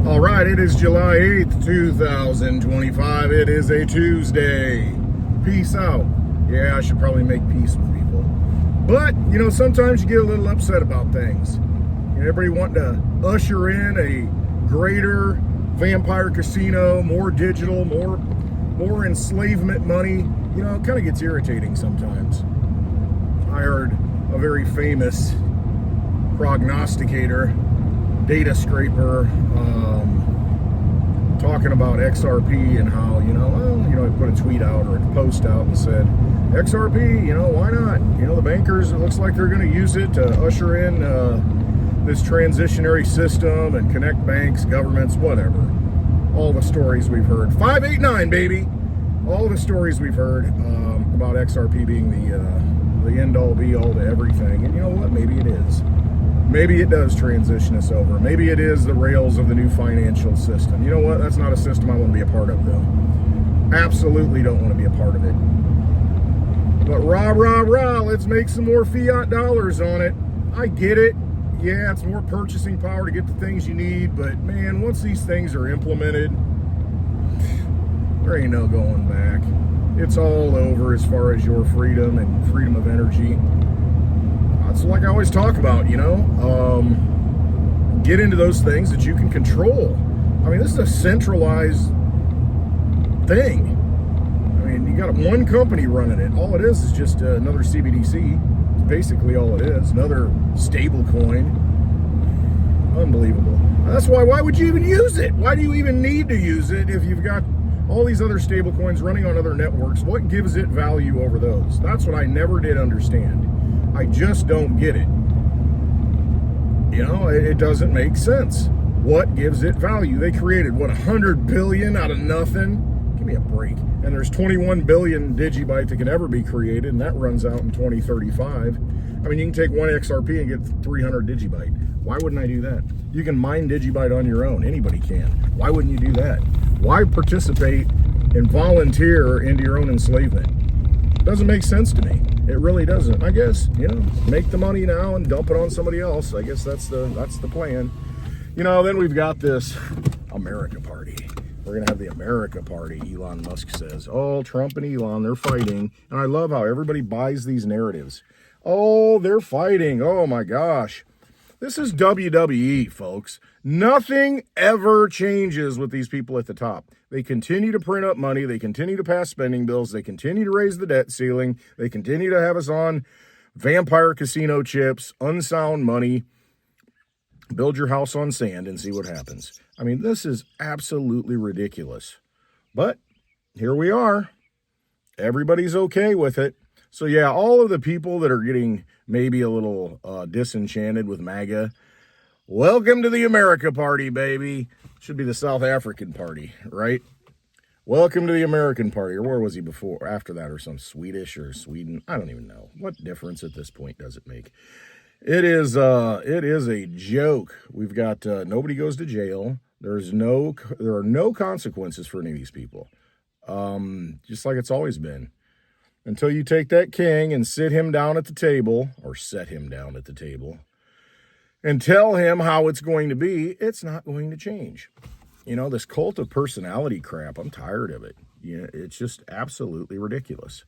All right, it is July 8th, 2025. It is a Tuesday. Peace out. Yeah, I should probably make peace with people. But, sometimes you get a little upset about things. Everybody wanting to usher in a greater vampire casino, more digital, more enslavement money. It kind of gets irritating sometimes. I heard a very famous prognosticator, data scraper, talking about XRP and how, I put a tweet out or a post out and said, XRP, why not? The bankers, it looks like they're going to use it to usher in this transitionary system and connect banks, governments, whatever. All the stories we've heard. 589, baby! All the stories we've heard about XRP being the end-all, be-all to everything. And you know what? Maybe it is. Maybe it does transition us over. Maybe it is the rails of the new financial system. You know what? That's not a system I want to be a part of, though. Absolutely don't want to be a part of it. But rah, let's make some more fiat dollars on it. I get it. Yeah, it's more purchasing power to get the things you need. But, man, once these things are implemented, there ain't no going back. It's all over as far as your freedom and freedom of energy. It's like I always talk about, get into those things that you can control. I mean, this is a centralized thing. I mean, you got one company running it. All it is just another CBDC. It's basically all it is. Another stable coin. Unbelievable. That's why would you even use it? Why do you even need to use it if you've got all these other stable coins running on other networks? What gives it value over those? That's what I never did understand. I just don't get it. It doesn't make sense. What gives it value? They created, 100 billion out of nothing? Give me a break. And there's 21 billion digibyte that can ever be created, and that runs out in 2035. I mean, you can take one XRP and get 300 digibyte. Why wouldn't I do that? You can mine digibyte on your own. Anybody can. Why wouldn't you do that? Why participate and volunteer into your own enslavement? Doesn't make sense to me. It really doesn't. I guess, make the money now and dump it on somebody else. I guess that's the plan. Then we've got this America Party. We're going to have the America Party, Elon Musk says. Oh, Trump and Elon, they're fighting. And I love how everybody buys these narratives. Oh, they're fighting. Oh, my gosh. This is WWE, folks. Nothing ever changes with these people at the top. They continue to print up money. They continue to pass spending bills. They continue to raise the debt ceiling. They continue to have us on vampire casino chips, unsound money. Build your house on sand and see what happens. I mean, this is absolutely ridiculous. But here we are. Everybody's okay with it. So, yeah, all of the people that are getting maybe a little disenchanted with MAGA, welcome to the America Party, baby. Should be the South African Party, right? Welcome to the American Party. Or where was he before, after that, or some Swedish or Sweden? I don't even know. What difference at this point does it make? It is a joke. We've got nobody goes to jail. There are no consequences for any of these people. Just like it's always been. Until you take that king and sit him down at the table, or set him down at the table, and tell him how it's going to be, it's not going to change. This cult of personality crap, I'm tired of it. It's just absolutely ridiculous.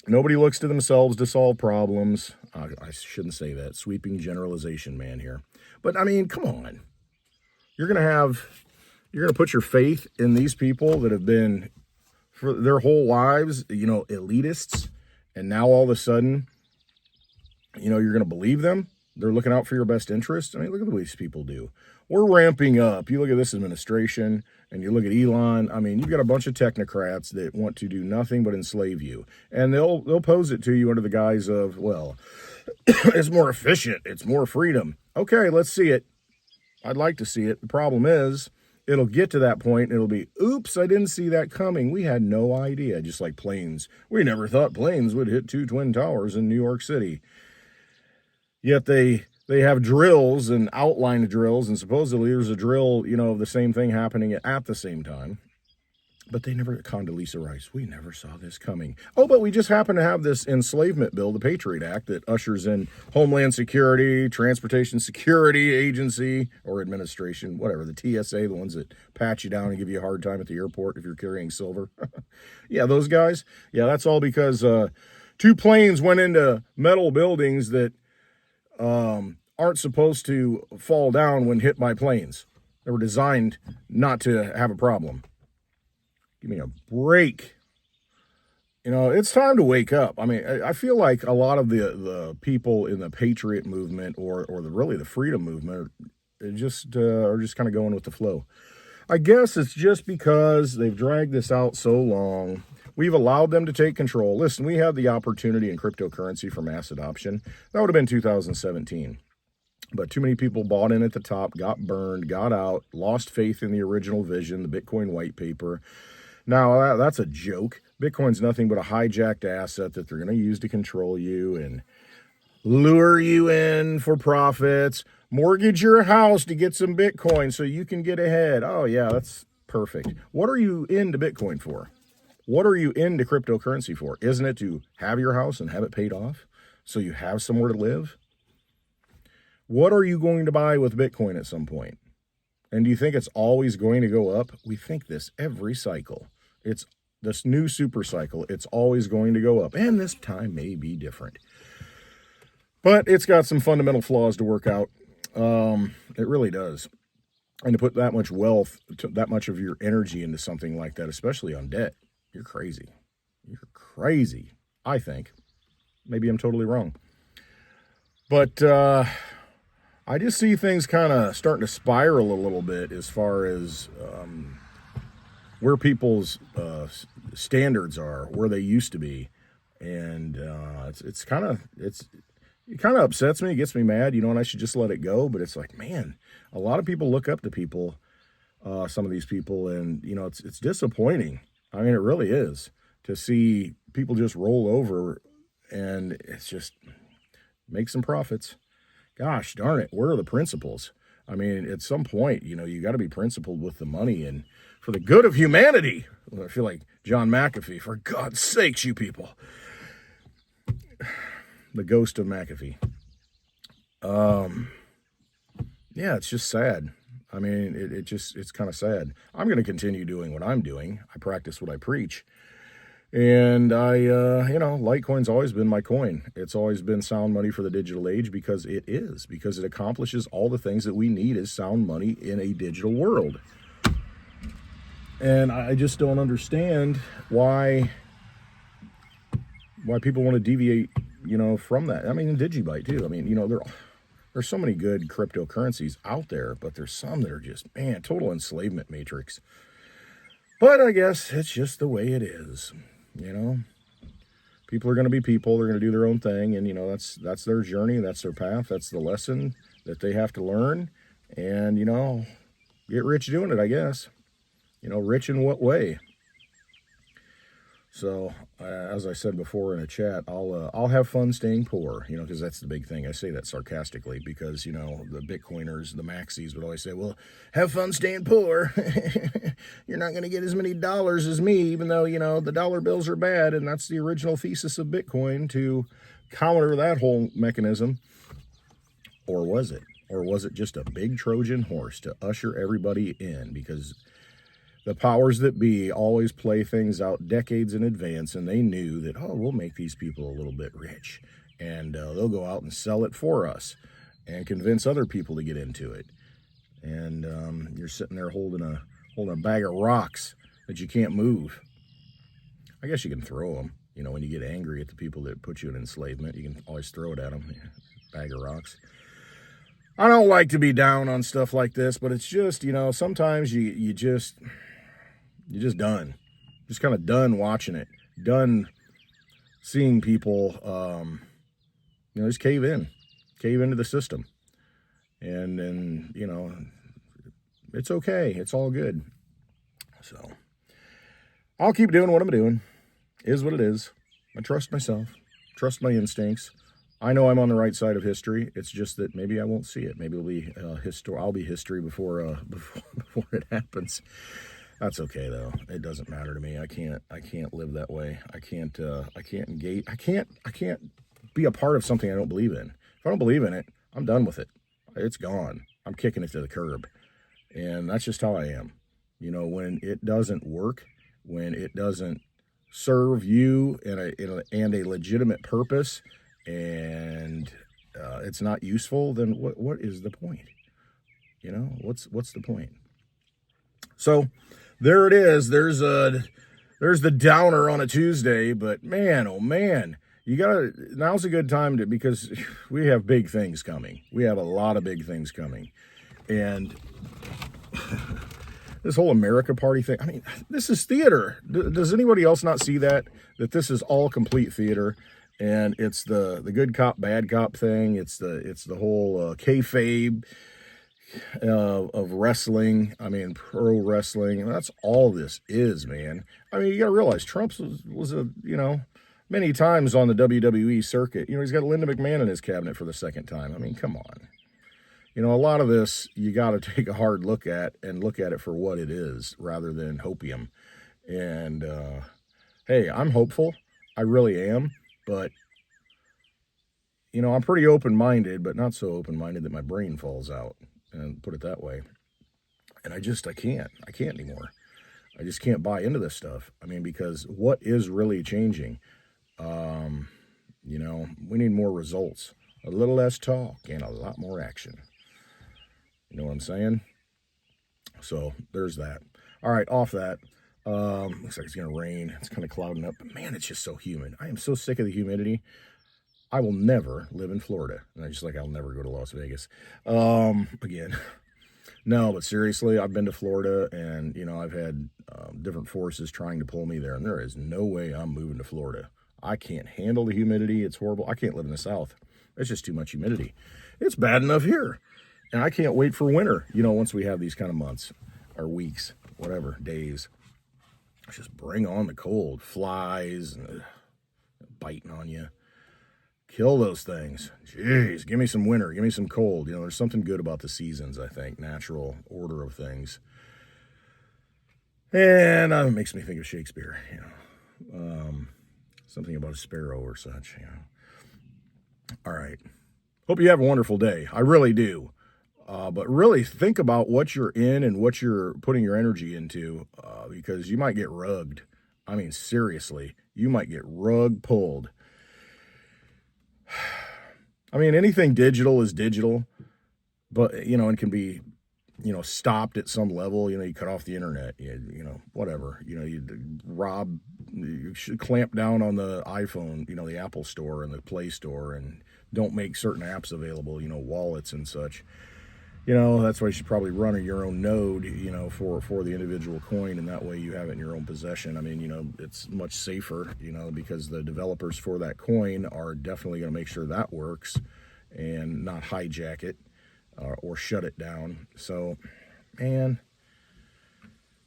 Nobody looks to themselves to solve problems. I shouldn't say that. Sweeping generalization, man, here. But, I mean, come on. You're going to put your faith in these people that have been, for their whole lives, elitists, and now all of a sudden, you're going to believe them? They're looking out for your best interest? I mean, look at what these people do. We're ramping up. You look at this administration, and you look at Elon. I mean, you've got a bunch of technocrats that want to do nothing but enslave you. And they'll pose it to you under the guise of, well, it's more efficient. It's more freedom. Okay, let's see it. I'd like to see it. The problem is, it'll get to that point, and it'll be, oops, I didn't see that coming. We had no idea. Just like planes. We never thought planes would hit 2 twin towers in New York City. Yet they have drills and outline drills, and supposedly there's a drill, of the same thing happening at the same time. But they never, Condoleezza Rice, we never saw this coming. Oh, but we just happen to have this enslavement bill, the Patriot Act, that ushers in Homeland Security, Transportation Security Agency, or Administration, whatever, the TSA, the ones that pat you down and give you a hard time at the airport if you're carrying silver. Yeah, those guys. Yeah, that's all because 2 planes went into metal buildings that aren't supposed to fall down when hit by planes. They were designed not to have a problem. Give me a break. You know, it's time to wake up. I mean, I feel like a lot of the people in the patriot movement or really the freedom movement are just kind of going with the flow. I guess it's just because they've dragged this out so long. We've allowed them to take control. Listen, we had the opportunity in cryptocurrency for mass adoption. That would have been 2017. But too many people bought in at the top, got burned, got out, lost faith in the original vision, the Bitcoin white paper. Now, that's a joke. Bitcoin's nothing but a hijacked asset that they're going to use to control you and lure you in for profits, mortgage your house to get some Bitcoin so you can get ahead. Oh, yeah, that's perfect. What are you into Bitcoin for? What are you into cryptocurrency for? Isn't it to have your house and have it paid off so you have somewhere to live? What are you going to buy with Bitcoin at some point? And do you think it's always going to go up? We think this every cycle. It's this new super cycle. It's always going to go up. And this time may be different. But it's got some fundamental flaws to work out. It really does. And to put that much wealth, that much of your energy into something like that, especially on debt, you're crazy. You're crazy, I think. Maybe I'm totally wrong. But I just see things kind of starting to spiral a little bit as far as where people's standards are, where they used to be, and it kind of upsets me. It gets me mad, and I should just let it go. But it's like, man, a lot of people look up to people, some of these people, and it's disappointing. I mean, it really is to see people just roll over, and it's just make some profits. Gosh darn it, where are the principles? I mean, at some point, you got to be principled with the money and for the good of humanity. I feel like John McAfee, for God's sakes, you people. The ghost of McAfee. Yeah, it's just sad. I mean, it's kind of sad. I'm going to continue doing what I'm doing. I practice what I preach. And Litecoin's always been my coin. It's always been sound money for the digital age because it accomplishes all the things that we need as sound money in a digital world. And I just don't understand why people want to deviate, from that. I mean, in Digibyte too. I mean, there's so many good cryptocurrencies out there, but there's some that are just, man, total enslavement matrix. But I guess it's just the way it is. People are going to be people. They're going to do their own thing, and that's their journey, that's their path, that's the lesson that they have to learn, and get rich doing it, I guess. Rich in what way? So, as I said before in a chat, I'll have fun staying poor, because that's the big thing. I say that sarcastically because, the Bitcoiners, the maxis would always say, well, have fun staying poor. You're not going to get as many dollars as me, even though, the dollar bills are bad. And that's the original thesis of Bitcoin, to counter that whole mechanism. Or was it? Or was it just a big Trojan horse to usher everybody in? Because the powers that be always play things out decades in advance, and they knew that, we'll make these people a little bit rich, and they'll go out and sell it for us and convince other people to get into it. And you're sitting there holding a bag of rocks that you can't move. I guess you can throw them. When you get angry at the people that put you in enslavement, you can always throw it at them, bag of rocks. I don't like to be down on stuff like this, but it's just, sometimes you just... You're just done. Just kind of done watching it. Done seeing people, just cave into the system. And then, it's okay. It's all good. So, I'll keep doing what I'm doing. Is what it is. I trust myself. Trust my instincts. I know I'm on the right side of history. It's just that maybe I won't see it. Maybe it'll be I'll be history before it happens. That's okay though. It doesn't matter to me. I can't live that way. I can't engage. I can't be a part of something I don't believe in. If I don't believe in it, I'm done with it. It's gone. I'm kicking it to the curb. And that's just how I am. You know, when it doesn't work, when it doesn't serve you in a legitimate purpose, and it's not useful, then what is the point? You know, what's the point? So there it is. There's the downer on a Tuesday, but man, oh man, now's a good time because we have big things coming. We have a lot of big things coming. And this whole America Party thing, I mean, this is theater. Does anybody else not see that this is all complete theater? And it's the good cop, bad cop thing. It's the whole kayfabe of wrestling. I mean, pro wrestling. And that's all this is, man. I mean, you got to realize Trump was a, you know, many times on the WWE circuit. You know, he's got Linda McMahon in his cabinet for the second time. I mean, come on. You know, a lot of this you got to take a hard look at and look at it for what it is rather than hopium. And, hey, I'm hopeful. I really am. But, you know, I'm pretty open-minded, but not so open-minded that my brain falls out, and put it that way. And I can't anymore. I just can't buy into this stuff. I mean, because what is really changing? You know, we need more results, a little less talk, and a lot more action. You know what I'm saying? So there's that. All right, off that. Looks like it's going to rain. It's kind of clouding up. But man, it's just so humid. I am so sick of the humidity. I will never live in Florida. And just like I'll never go to Las Vegas. Again. No, but seriously, I've been to Florida, and, you know, I've had different forces trying to pull me there. And there is no way I'm moving to Florida. I can't handle the humidity. It's horrible. I can't live in the South. It's just too much humidity. It's bad enough here. And I can't wait for winter, you know, once we have these kind of months or weeks, whatever, days. Just bring on the cold. Flies and biting on you. Kill those things. Jeez, give me some winter. Give me some cold. You know, there's something good about the seasons, I think. Natural order of things. And it makes me think of Shakespeare, you know. Something about a sparrow or such, you know. All right. Hope you have a wonderful day. I really do. But really think about what you're in and what you're putting your energy into, because you might get rugged. I mean, seriously, you might get rug pulled. I mean, anything digital is digital, but, you know, it can be, you know, stopped at some level. You know, you cut off the internet, you know, whatever. You know, you should clamp down on the iPhone, you know, the Apple Store and the Play Store, and don't make certain apps available, you know, wallets and such. You know, that's why you should probably run your own node, you know, for the individual coin, and that way you have it in your own possession. I mean, you know, it's much safer, you know, because the developers for that coin are definitely going to make sure that works and not hijack it or shut it down. So, man,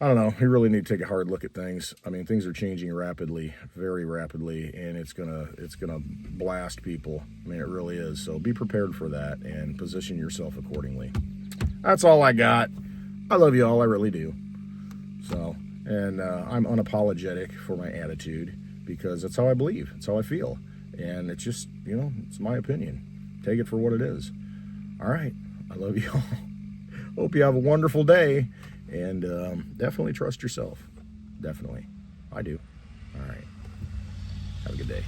I don't know. You really need to take a hard look at things. I mean, things are changing rapidly, very rapidly, and it's gonna blast people. I mean, it really is. So be prepared for that and position yourself accordingly. That's all I got. I love you all. I really do. So, and I'm unapologetic for my attitude because that's how I believe. It's how I feel. And it's just, you know, it's my opinion. Take it for what it is. All right. I love you all. Hope you have a wonderful day. And definitely trust yourself. Definitely. I do. All right. Have a good day.